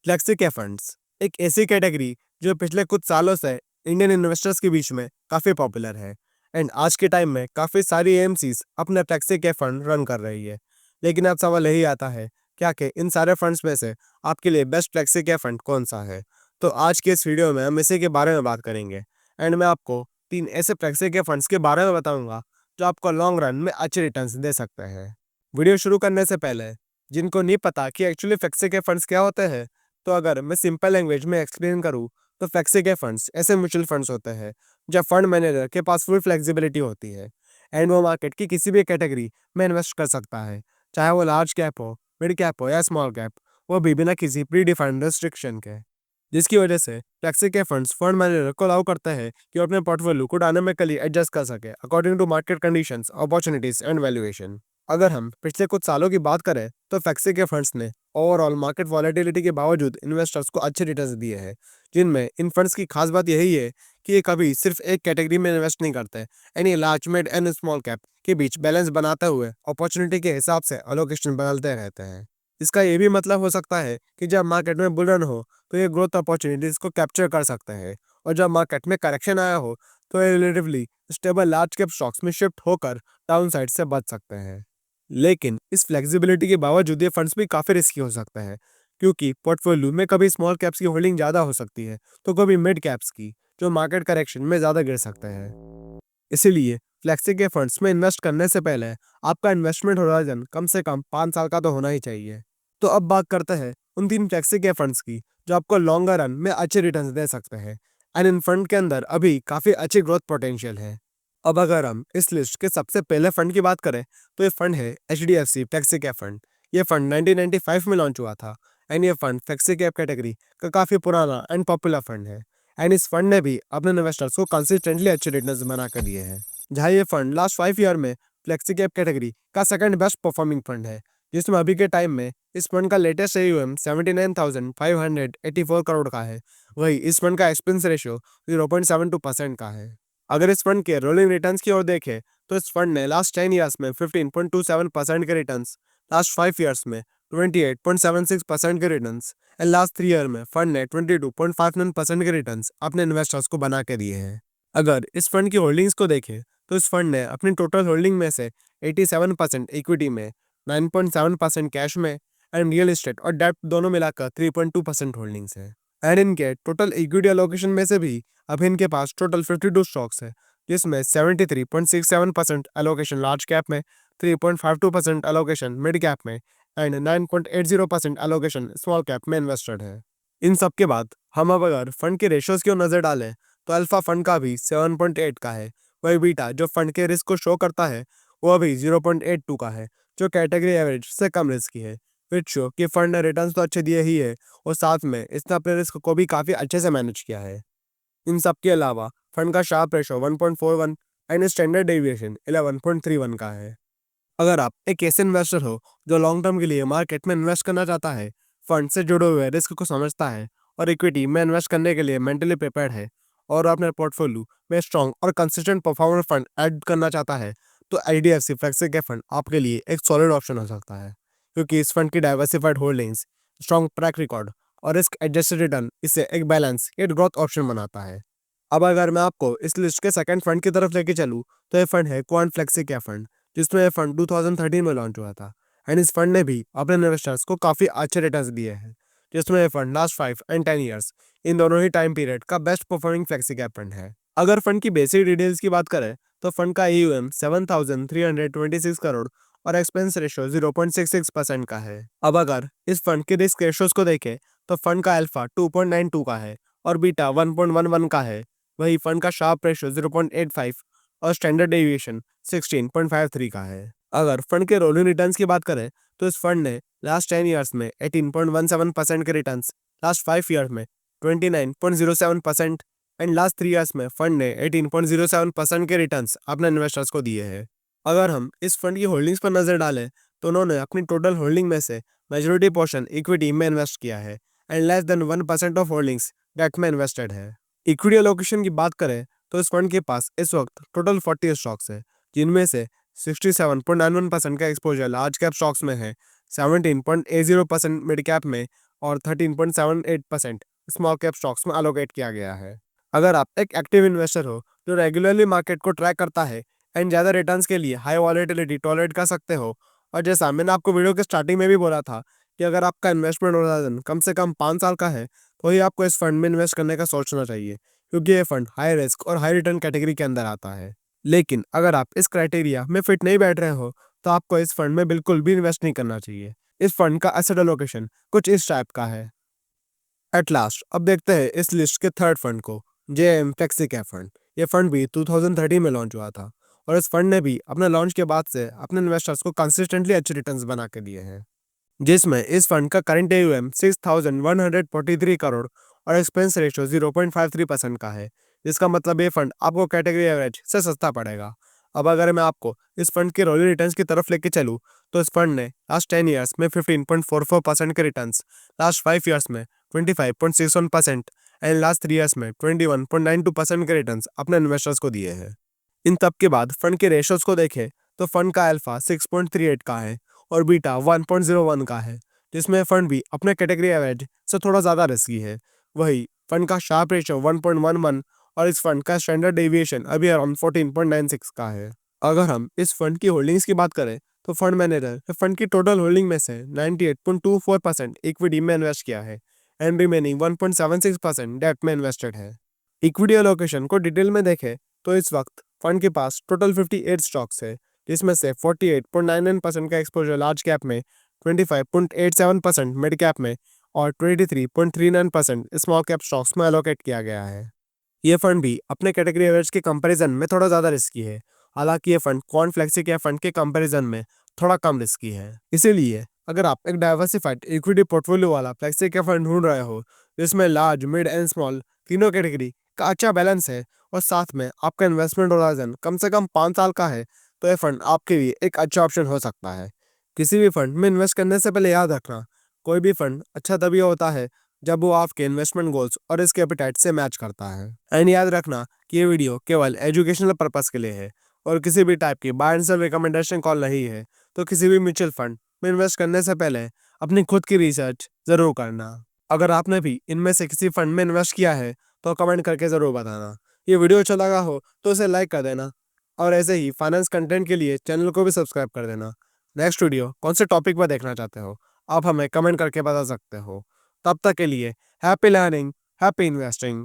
Flexi cap funds एक ऐसी category जो पिछले कुछ सालों से इंडियन इन्वेस्टर्स के बीच में काफ़ी पॉपुलर है एंड आज के टाइम में काफ़ी सारी एएमसीज अपने फ्लेक्सी कैप फंड रन कर रही है। लेकिन अब सवाल यही आता है क्या कि इन सारे फंड्स में से आपके लिए बेस्ट फ्लेक्सी कैप फंड कौन सा है। तो आज के इस वीडियो में हम इसी के बारे में बात करेंगे एंड मैं आपको 3 ऐसे फ्लेक्सी कैप फंड्स के बारे में बताऊंगा जो आपको लॉन्ग रन में अच्छे रिटर्न्स दे सकते हैं। वीडियो शुरू करने से पहले जिनको नहीं पता कि एक्चुअली फ्लेक्सी कैप फंड्स क्या होते हैं, तो अगर मैं सिंपल लैंग्वेज में एक्सप्लेन करूँ तो फ्लेक्सी के फंड्स ऐसे म्यूचुअल फंड्स होते हैं जब फंड मैनेजर के पास फुल फ्लेक्सिबिलिटी होती है एंड वो मार्केट की किसी भी कैटेगरी में इन्वेस्ट कर सकता है, चाहे वो लार्ज कैप हो, मिड कैप हो या स्मॉल कैप, वो भी बिना किसी प्री डिफाइंड रेस्ट्रिक्शन के। जिसकी वजह से फ्लेक्सी के फंड्स फंड मैनेजर को अलाउ करते हैं कि वो अपने पोर्टफोलियो को डायनामिकली एडजस्ट कर सके according to market conditions, opportunities and valuation. अगर हम पिछले कुछ सालों की बात करें तो फ्लेक्सी के फंड्स ने ओवरऑल मार्केट वॉलेटिलिटी के बावजूद इन्वेस्टर्स को अच्छे रिटर्न्स दिए हैं, जिनमें इन फंड्स की खास बात यही है कि ये कभी सिर्फ एक कैटेगरी में इन्वेस्ट नहीं करते एंड ये large, mid and small cap के बीच बैलेंस बनाते हुए अपॉर्चुनिटी के हिसाब से अलोकेशन बदलते रहते हैं। इसका ये भी मतलब हो सकता है कि जब मार्केट में बुल रन हो तो ये ग्रोथ अपॉर्चुनिटीज को कैप्चर कर सकते हैं और जब मार्केट में करेक्शन आया हो तो ये relatively stable large cap stocks में शिफ्ट होकर डाउन साइड से बच सकते हैं। लेकिन इस फ्लेक्सिबिलिटी के बावजूद ये फंड्स भी काफ़ी रिस्की हो सकते हैं, क्योंकि पोर्टफोलियो में कभी स्मॉल कैप्स की होल्डिंग ज़्यादा हो सकती है तो कभी मिड कैप्स की, जो मार्केट करेक्शन में ज़्यादा गिर सकते हैं। इसीलिए फ्लेक्सी के फंड्स में इन्वेस्ट करने से पहले आपका इन्वेस्टमेंट होराइजन कम से कम 5 साल का तो होना ही चाहिए। तो अब बात करते हैं उन 3 फ्लेक्सी के फंड्स की जो आपको लॉन्गर रन में अच्छे रिटर्न्स दे सकते हैं एंड इन फंड के अंदर अभी काफ़ी अच्छी ग्रोथ पोटेंशियल है। अब अगर हम इस लिस्ट के सबसे पहले फंड की बात करें तो ये फंड है HDFC फ्लेक्सी कैप फंड। ये फंड 1995 में लॉन्च हुआ था एंड ये फंड फ्लेक्सी कैप कैटेगरी का काफ़ी पुराना एंड पॉपुलर फंड है एंड इस फंड ने भी अपने इन्वेस्टर्स को कंसिस्टेंटली अच्छे रिटर्न्स बना कर दिए हैं। जहाँ ये फंड लास्ट 5 ईयर में फ्लेक्सी कैप कैटेगरी का सेकंड बेस्ट परफॉर्मिंग फंड है, जिसमें अभी के टाइम में इस फंड का लेटेस्ट AUM 79,584 करोड़ का है। वही इस फंड का एक्सपेंस रेशियो 0.72% का है। अगर इस फंड के रोलिंग रिटर्न्स की ओर देखें तो इस फंड ने लास्ट 10 ईयर्स में 15.27% के रिटर्न्स, लास्ट 5 ईयर्स में 28.76% के रिटर्न्स एंड लास्ट 3 ईयर में फंड ने 22.59% के रिटर्न्स अपने इन्वेस्टर्स को बना के दिए हैं। अगर इस फंड की होल्डिंग्स को देखें तो इस फंड ने अपनी टोटल होल्डिंग में से 87% इक्विटी में, 9.7% कैश में एंड रियल एस्टेट और डेब्ट दोनों मिलाकर 3.2% होल्डिंग्स है। एंड इनके टोटल इक्विटी एलोकेशन में से भी अब इनके पास टोटल 52 स्टॉक्स है, जिसमें 73.67% एलोकेशन लार्ज कैप में, 3.52% एलोकेशन मिड कैप में एंड 9.80% एलोकेशन स्मॉल कैप में इन्वेस्टेड है। इन सब के बाद हम अब अगर फंड के रेशियोज की ओर नजर डालें तो अल्फा फंड का भी 7.8 का है, वही बीटा जो फंड के रिस्क को शो करता है वो अभी 0.82 का है, जो कैटेगरी एवरेज से कम रिस्क की है, विच शो कि फंड ने रिटर्न्स तो अच्छे दिए ही है और साथ में इसने अपने रिस्क को भी काफ़ी अच्छे से मैनेज किया है। इन सब के अलावा फंड का Sharpe ratio 1.41 and standard deviation 11.31 का है। अगर आप एक ऐसे इन्वेस्टर हो जो लॉन्ग टर्म के लिए मार्केट में इन्वेस्ट करना चाहता है, फंड से जुड़े हुए रिस्क को समझता है और इक्विटी में इन्वेस्ट करने के लिए मेंटली प्रिपेयर्ड है और अपने पोर्टफोलियो में स्ट्रॉन्ग और कंसिस्टेंट परफॉर्मर फंड ऐड करना चाहता है, तो HDFC फ्लेक्सी कैप फंड आपके लिए एक सॉलिड ऑप्शन हो सकता है, क्योंकि इस फंड की diversified holdings, strong track record और रिस्क एडजस्टेड रिटर्न इसे एक बैलेंस एड ग्रोथ ऑप्शन बनाता है। अब अगर मैं आपको इस लिस्ट के सेकंड फंड की तरफ लेके चलूँ तो ये फंड है क्वांट फ्लेक्सी कैप फंड, जिसमें यह फंड 2013 में लॉन्च हुआ था एंड इस फंड ने भी अपने इन्वेस्टर्स को काफ़ी अच्छे रिटर्न्स दिए हैं, जिसमें यह fund last 5 and 10 years in दोनों ही टाइम पीरियड का best performing flexi cap fund है। अगर फंड की बेसिक डिटेल्स की बात करें तो फंड का AUM 7,326 करोड़ और एक्सपेंस रेशियो 0.66% का है। अब अगर इस फंड के रिस्क रेशियोज को देखें तो फंड का अल्फा 2.92 का है और बीटा 1.11 का है, वही फंड का शार्प रेशियो 0.85 और स्टैंडर्ड डेविएशन 16.53 का है। अगर फंड के रोलिंग रिटर्न्स की बात करें तो इस फंड ने लास्ट 10 ईयर्स में 18.17% के रिटर्न्स, लास्ट 5 ईयर्स में 29.07% एंड लास्ट 3 ईयर्स में फंड ने 18.07% के रिटर्न्स अपने इन्वेस्टर्स को दिए हैं। अगर हम इस फंड की होल्डिंग्स पर नजर डालें तो उन्होंने अपनी टोटल होल्डिंग में से मेजॉरिटी पोर्शन इक्विटी में इन्वेस्ट किया है and less than 1% of holdings debt में इन्वेस्टेड है। इक्विटी एलोकेशन की बात करें तो इस फंड के पास इस वक्त टोटल 40 स्टॉक्स है, जिनमें से 67.91% का एक्सपोजर लार्ज कैप स्टॉक्स में है, 17.80% मिड कैप में और 13.78% स्मॉल कैप स्टॉक्स में एलोकेट किया गया है। अगर आप एक एक्टिव इन्वेस्टर हो जो रेगुलरली मार्केट को ट्रैक करता है एंड ज़्यादा रिटर्न्स के लिए हाई वॉलेटिलिटी टॉलरेट कर सकते हो, और जैसा मैंने आपको वीडियो के स्टार्टिंग में भी बोला था कि अगर आपका इन्वेस्टमेंट होराइजन कम से कम 5 साल का है तो ही आपको इस फंड में इन्वेस्ट करने का सोचना चाहिए, क्योंकि ये फंड हाई रिस्क और हाई रिटर्न कैटेगरी के अंदर आता है। लेकिन अगर आप इस क्राइटेरिया में फिट नहीं बैठ रहे हो तो आपको इस फंड में बिल्कुल भी इन्वेस्ट नहीं करना चाहिए। इस फंड का एसेट एलोकेशन कुछ इस टाइप का है। एट लास्ट अब देखते हैं इस लिस्ट के थर्ड फंड को, जेएम फ्लेक्सी कैप फंड। ये फंड भी 2013 में लॉन्च हुआ था और इस फंड ने भी अपने लॉन्च के बाद से अपने इन्वेस्टर्स को कंसिस्टेंटली अच्छे रिटर्न्स बना के दिए हैं, जिसमें इस फंड का करंट AUM 6,143 करोड़ और एक्सपेंस रेशियो 0.53% का है, जिसका मतलब ये फंड आपको कैटेगरी एवरेज से सस्ता पड़ेगा। अब अगर मैं आपको इस फंड के रोलिंग रिटर्न्स की तरफ लेके चलूँ तो इस फंड ने लास्ट 10 ईयर्स में 15.44% के रिटर्न्स, लास्ट 5 ईयर्स में 25.61% एंड लास्ट 3 ईयर्स में 21.92% के रिटर्न्स अपने इन्वेस्टर्स को दिए हैं। इन तब के बाद फंड के रेशियोज को देखें तो फंड का अल्फा 6.38 का है और बीटा 1.01 का है, जिसमें फंड भी अपने कैटेगरी एवरेज से थोड़ा ज़्यादा रिस्की है। वही फंड का शार्प रेशियो 1.11 और इस फंड का स्टैंडर्ड डेविएशन अभी अराउंड 14.96 का है। अगर हम इस फंड की होल्डिंग्स की बात करें तो फंड मैनेजर फंड की टोटल होल्डिंग में से 98.24% इक्विटी में इन्वेस्ट किया है एंड रिमेनिंग 1.76% डेट में इन्वेस्टेड है। इक्विटी एलोकेशन को डिटेल में देखें तो इस वक्त फंड के पास टोटल 58 स्टॉक्स है, जिसमें से 48.99% का एक्सपोजर लार्ज कैप में, 25.87% मिड कैप में और 23.39% स्मॉल कैप स्टॉक्स में एलोकेट किया गया है। ये फंड भी अपने कैटेगरी एवरेज के कंपैरिजन में थोड़ा ज़्यादा रिस्की है, हालांकि ये fund quant flexi cap fund के कंपैरिजन में थोड़ा कम रिस्की है। इसीलिए अगर आप एक डाइवर्सिफाइड इक्विटी पोर्टफोलियो वाला फ्लेक्सी कैप फंड ढूंढ रहे हो जिसमें लार्ज, मिड एंड स्मॉल तीनों कैटेगरी का अच्छा बैलेंस है और साथ में आपका इन्वेस्टमेंट होराइजन कम से कम 5 साल का है, तो यह फंड आपके लिए एक अच्छा ऑप्शन हो सकता है। किसी भी फंड में इन्वेस्ट करने से पहले याद रखना, कोई भी फंड अच्छा तभी होता है जब वो आपके इन्वेस्टमेंट गोल्स और रिस्क एपेटाइट से मैच करता है। एंड याद रखना कि ये वीडियो केवल एजुकेशनल पर्पस के लिए है और किसी भी टाइप की buy and sell recommendation call नहीं है। तो किसी भी म्यूचुअल फंड में इन्वेस्ट करने से पहले अपनी खुद की रिसर्च जरूर करना। अगर आपने भी इनमें से किसी फंड में इन्वेस्ट किया है तो कमेंट करके ज़रूर बताना। ये वीडियो अच्छा लगा हो तो इसे लाइक कर देना और ऐसे ही फाइनेंस कंटेंट के लिए चैनल को भी सब्सक्राइब कर देना। नेक्स्ट वीडियो कौन से टॉपिक पर देखना चाहते हो आप हमें कमेंट करके बता सकते हो। तब तक के लिए हैप्पी लर्निंग, हैप्पी इन्वेस्टिंग।